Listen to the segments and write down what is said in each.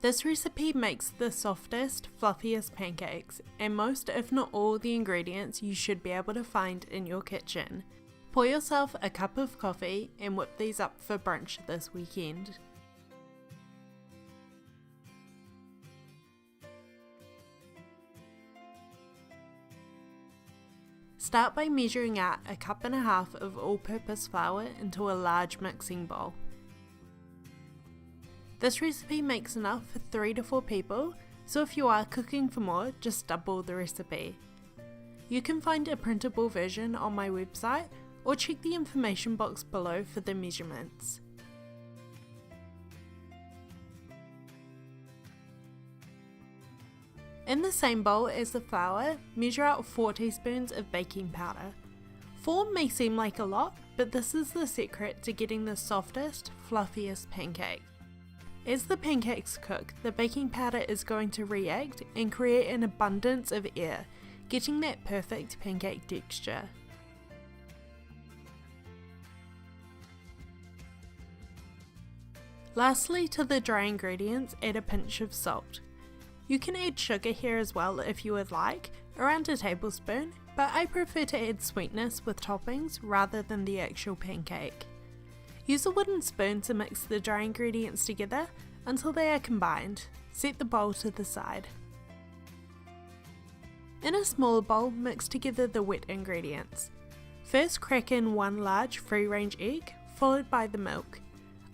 This recipe makes the softest, fluffiest pancakes, and most if not all the ingredients you should be able to find in your kitchen. Pour yourself a cup of coffee and whip these up for brunch this weekend. Start by measuring out a cup and a half of all-purpose flour into a large mixing bowl. This recipe makes enough for 3 to 4 people, so if you are cooking for more, just double the recipe. You can find a printable version on my website or check the information box below for the measurements. In the same bowl as the flour, measure out 4 teaspoons of baking powder. 4 may seem like a lot, but this is the secret to getting the softest, fluffiest pancake. As the pancakes cook, the baking powder is going to react and create an abundance of air, getting that perfect pancake texture. Lastly, to the dry ingredients, add a pinch of salt. You can add sugar here as well if you would like, around a tablespoon, but I prefer to add sweetness with toppings rather than the actual pancake. Use a wooden spoon to mix the dry ingredients together until they are combined. Set the bowl to the side. In a smaller bowl, mix together the wet ingredients. First, crack in 1 large free-range egg, followed by the milk.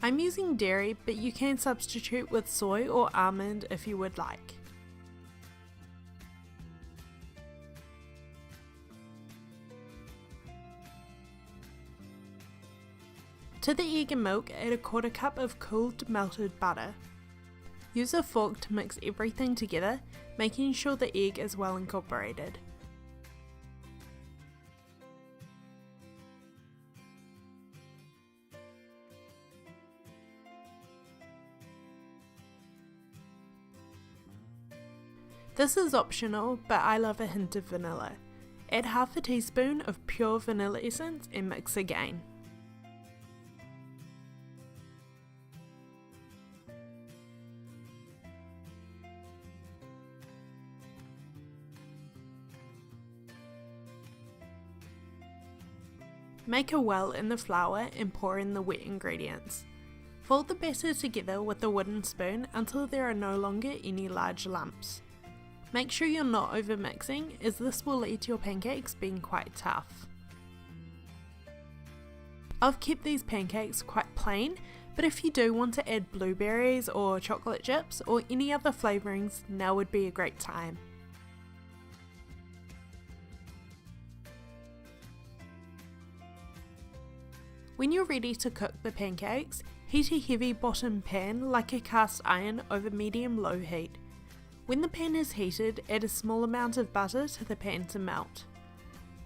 I'm using dairy, but you can substitute with soy or almond if you would like. To the egg and milk, add a 1/4 cup of cooled melted butter. Use a fork to mix everything together, making sure the egg is well incorporated. This is optional, but I love a hint of vanilla. Add half a teaspoon of pure vanilla essence and mix again. Make a well in the flour and pour in the wet ingredients. Fold the batter together with a wooden spoon until there are no longer any large lumps. Make sure you're not over mixing, as this will lead to your pancakes being quite tough. I've kept these pancakes quite plain, but if you do want to add blueberries or chocolate chips or any other flavourings, now would be a great time. When you're ready to cook the pancakes, heat a heavy bottom pan like a cast iron over medium-low heat. When the pan is heated, add a small amount of butter to the pan to melt.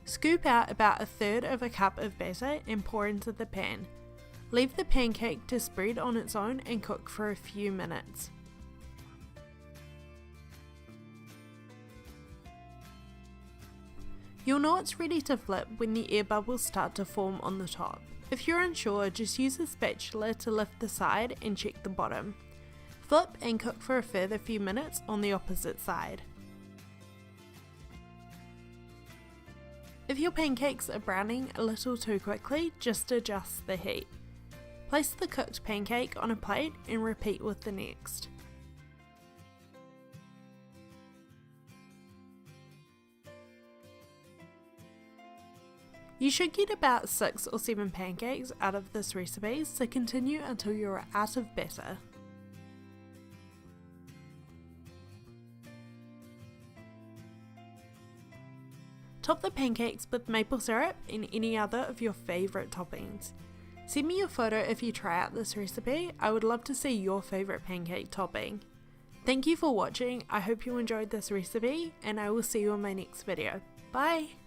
Scoop out about 1/3 of a cup of batter and pour into the pan. Leave the pancake to spread on its own and cook for a few minutes. You'll know it's ready to flip when the air bubbles start to form on the top. If you're unsure, just use a spatula to lift the side and check the bottom. Flip and cook for a further few minutes on the opposite side. If your pancakes are browning a little too quickly, just adjust the heat. Place the cooked pancake on a plate and repeat with the next. You should get about 6 or 7 pancakes out of this recipe, so continue until you're out of batter. Top the pancakes with maple syrup and any other of your favourite toppings. Send me a photo if you try out this recipe. I would love to see your favourite pancake topping. Thank you for watching. I hope you enjoyed this recipe, and I will see you in my next video. Bye!